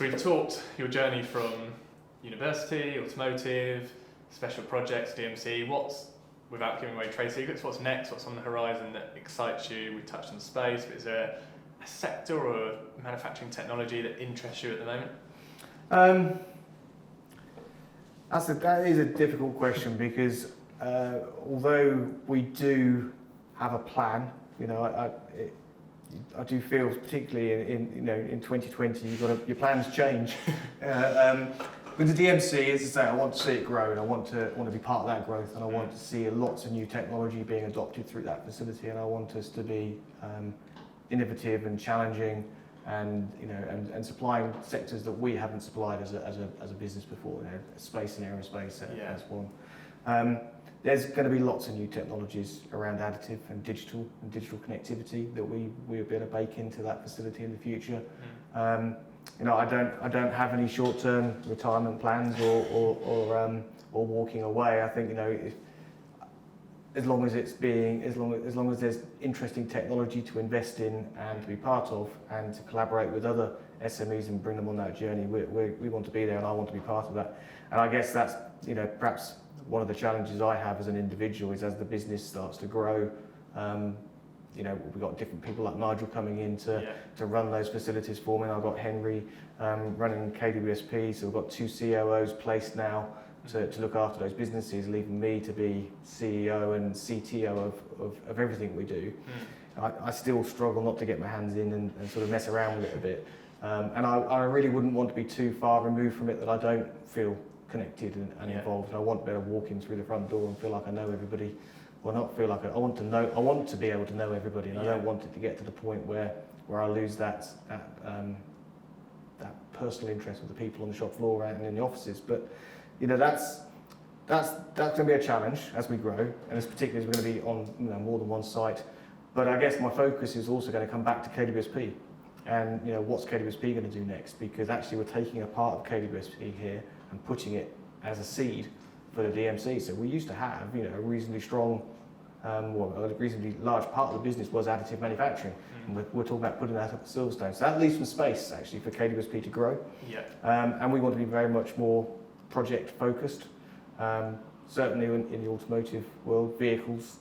So we've talked your journey from university, automotive, special projects, DMC. Without giving away trade secrets, what's next? What's on the horizon that excites you? We touched on space, but is there a sector or a manufacturing technology that interests you at the moment? That is a difficult question because although we do have a plan, I do feel particularly in 2020 your plans change. With the DMC, as I say, I want to see it grow, and I want to be part of that growth, and I want to see lots of new technology being adopted through that facility, and I want us to be innovative and challenging, and supplying sectors that we haven't supplied as a business before. Space and aerospace, that's one. There's going to be lots of new technologies around additive and digital connectivity that we'll be able to bake into that facility in the future. I don't have any short-term retirement plans or walking away. I think as long as there's interesting technology to invest in and to be part of, and to collaborate with other SMEs and bring them on that journey, we want to be there, and I want to be part of that. And I guess that's perhaps one of the challenges I have as an individual is as the business starts to grow. We've got different people like Nigel coming in to run those facilities for me. I've got Henry running KWSP, so we've got 2 COOs placed now to look after those businesses, leaving me to be CEO and CTO of everything we do. I still struggle not to get my hands in and sort of mess around with it a bit. And I really wouldn't want to be too far removed from it that I don't feel connected and involved. And I want to be able to walk in through the front door and feel like I know everybody. Well, not feel like I want to be able to know everybody, and I don't want it to get to the point where I lose that personal interest with the people on the shop floor and in the offices. But that's going to be a challenge as we grow, and as particularly as we're going to be on more than one site. But I guess my focus is also going to come back to KWSP, and what's KWSP going to do next? Because actually we're taking a part of KWSP here and putting it as a seed for the DMC. So we used to have, a reasonably strong, a reasonably large part of the business was additive manufacturing. And we're talking about putting that up at Silverstone. So that leaves some space actually for KWSP to grow. And we want to be very much more project focused. Certainly in the automotive world, vehicles,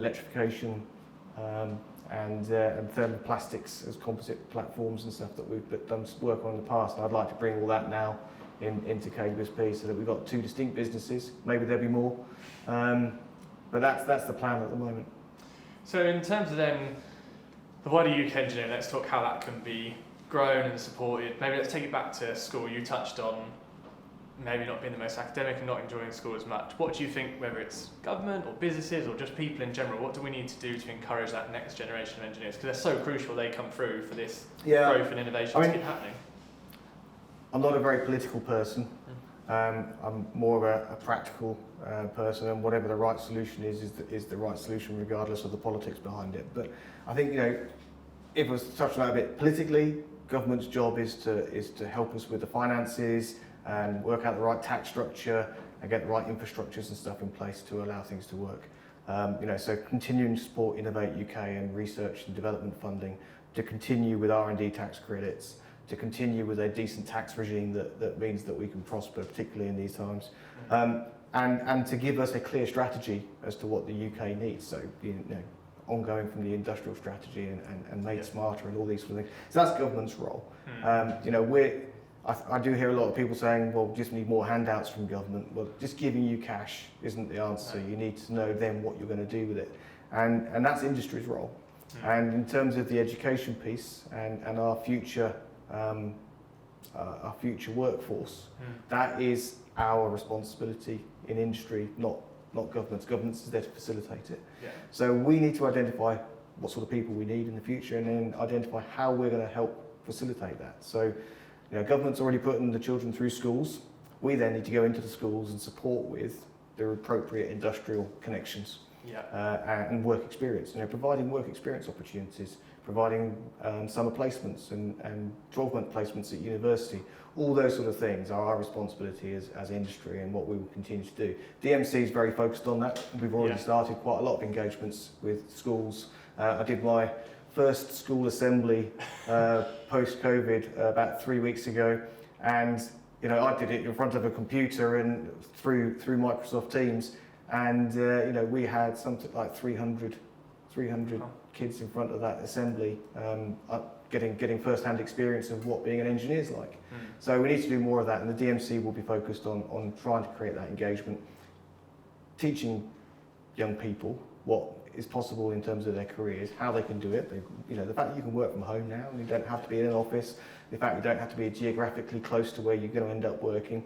electrification, and thermoplastics as composite platforms and stuff that we've done work on in the past. And I'd like to bring all that now into KWSP so that we've got 2 distinct businesses. Maybe there'll be more, but that's the plan at the moment. So in terms of then the wider UK engineering, let's talk how that can be grown and supported. Maybe let's take it back to school. You touched on maybe not being the most academic and not enjoying school as much. What do you think, whether it's government or businesses or just people in general, what do we need to do to encourage that next generation of engineers? Because they're so crucial, they come through for this growth and innovation to keep happening. I'm not a very political person. I'm more of a practical person, and whatever the right solution is the right solution, regardless of the politics behind it. But I think if I was to touch on that a bit politically, government's job is to help us with the finances and work out the right tax structure and get the right infrastructures and stuff in place to allow things to work. So continuing to support Innovate UK and research and development funding, to continue with R&D tax credits, to continue with a decent tax regime that means that we can prosper, particularly in these times, and to give us a clear strategy as to what the UK needs. So, ongoing from the industrial strategy and made smarter and all these sort of things. So that's government's role. I do hear a lot of people saying, well, just need more handouts from government. Well, just giving you cash isn't the answer. You need to know then what you're going to do with it. And that's industry's role. And in terms of the education piece and our future workforce, that is our responsibility in industry, not government's. Government's is there to facilitate it. So we need to identify what sort of people we need in the future, and then identify how we're going to help facilitate that. So government's already putting the children through schools. We then need to go into the schools and support with their appropriate industrial connections and work experience. Providing work experience opportunities, providing summer placements and 12-month placements at university. All those sort of things are our responsibility as industry, and what we will continue to do. DMC is very focused on that. We've already started quite a lot of engagements with schools. I did my first school assembly post-COVID about 3 weeks ago, and I did it in front of a computer and through Microsoft Teams, and we had something like 300 kids in front of that assembly, getting first-hand experience of what being an engineer is like. So we need to do more of that, and the DMC will be focused on trying to create that engagement, teaching young people what is possible in terms of their careers, how they can do it. The fact that you can work from home now, and you don't have to be in an office, the fact you don't have to be geographically close to where you're going to end up working,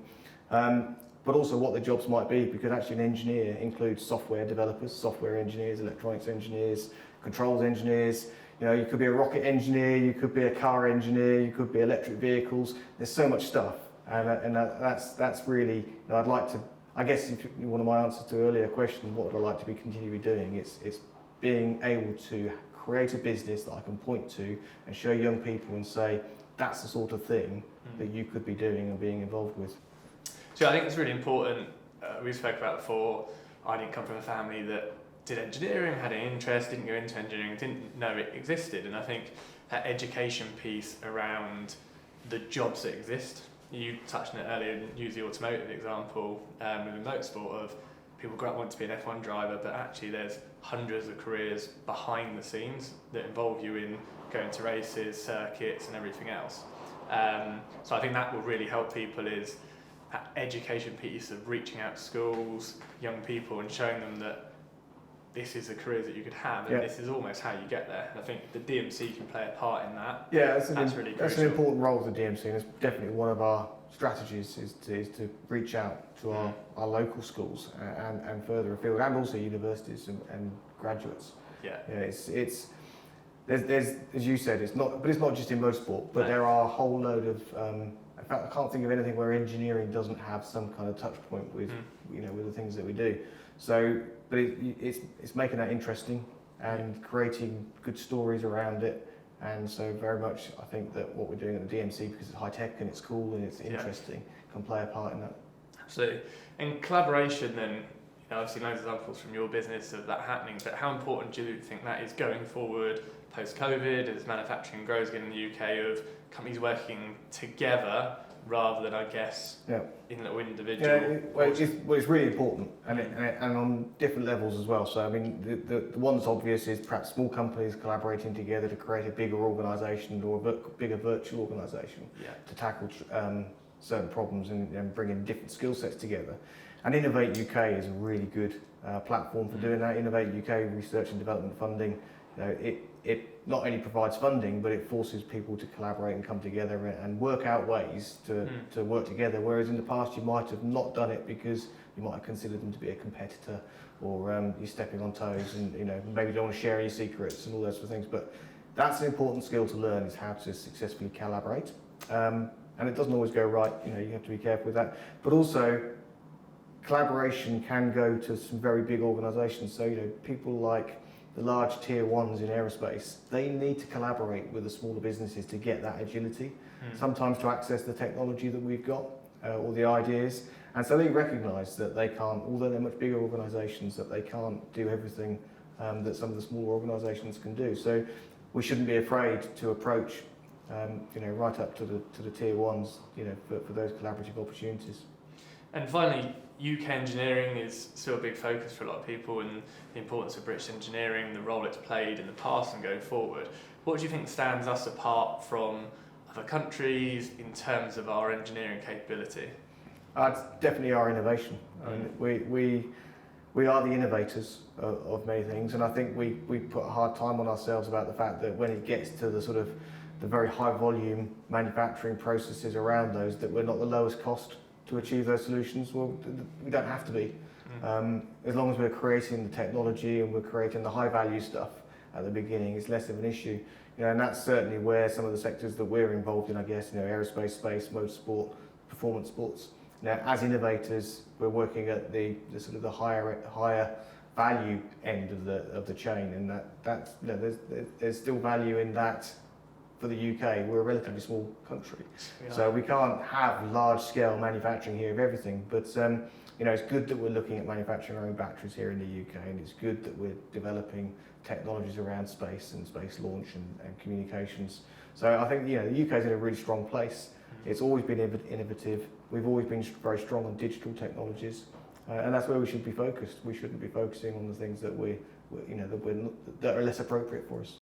but also what the jobs might be, because actually an engineer includes software developers, software engineers, electronics engineers, controls engineers. You could be a rocket engineer, you could be a car engineer, you could be electric vehicles. There's so much stuff, and that's really, I'd like to, I guess if one of my answers to earlier question, what would I like to be continually doing? It's being able to create a business that I can point to and show young people and say, that's the sort of thing that you could be doing and being involved with. So I think it's really important. We spoke about before, I didn't come from a family that did engineering, had an interest, didn't go into engineering, didn't know it existed. And I think that education piece around the jobs that exist, you touched on it earlier and used the automotive example with the motorsport of people want to be an F1 driver, but actually there's hundreds of careers behind the scenes that involve you in going to races, circuits and everything else. So I think that will really help people, is that education piece of reaching out to schools, young people, and showing them that this is a career that you could have, and this is almost how you get there. And I think the DMC can play a part in that. Yeah, that's really crucial. That's an important role of the DMC, and it's definitely one of our strategies is to reach out to our local schools and further afield, and also universities and graduates. There's as you said, it's not just in motorsport, but there are a whole load of. In fact, I can't think of anything where engineering doesn't have some kind of touch point with with the things that we do. So, but it's making that interesting and creating good stories around it. And so very much I think that what we're doing at the DMC, because it's high tech and it's cool and it's interesting, can play a part in that. Absolutely. In collaboration then, I've seen loads of examples from your business of that happening, but how important do you think that is going forward post-COVID, as manufacturing grows again in the UK, of companies working together rather than, I guess, in little individual... It's really important, and on different levels as well. So, I mean, the one that's obvious is perhaps small companies collaborating together to create a bigger organisation or a bigger virtual organisation to tackle certain problems and bring in different skill sets together. And Innovate UK is a really good platform for doing that. Innovate UK research and development funding, it not only provides funding, but it forces people to collaborate and come together and work out ways to work together. Whereas in the past you might have not done it because you might have considered them to be a competitor, or you're stepping on toes, and maybe you don't want to share any secrets and all those sort of things. But that's an important skill to learn, is how to successfully collaborate. And it doesn't always go right. You have to be careful with that. But also, collaboration can go to some very big organisations. So people like the large tier ones in aerospace, they need to collaborate with the smaller businesses to get that agility, sometimes to access the technology that we've got, or the ideas. And so they recognise that they can't, although they're much bigger organisations, that they can't do everything that some of the smaller organisations can do. So we shouldn't be afraid to approach right up to the tier ones, for those collaborative opportunities. And finally, UK engineering is still a big focus for a lot of people, and the importance of British engineering, the role it's played in the past and going forward. What do you think stands us apart from other countries in terms of our engineering capability? It's definitely our innovation. I mean, we are the innovators of many things, and I think we put a hard time on ourselves about the fact that when it gets to the sort of the very high volume manufacturing processes around those, that we're not the lowest cost to achieve those solutions. Well, we don't have to be. As long as we're creating the technology and we're creating the high value stuff at the beginning, it's less of an issue. And that's certainly where some of the sectors that we're involved in, I guess, aerospace, space, motorsport, performance sports. Now, as innovators, we're working at the sort of the higher value end of the chain, and that's there's still value in that. For the UK, we're a relatively small country, so we can't have large-scale manufacturing here of everything. But it's good that we're looking at manufacturing our own batteries here in the UK, and it's good that we're developing technologies around space and space launch and communications. So I think, the UK is in a really strong place. It's always been innovative. We've always been very strong on digital technologies, and that's where we should be focused. We shouldn't be focusing on the things that that are less appropriate for us.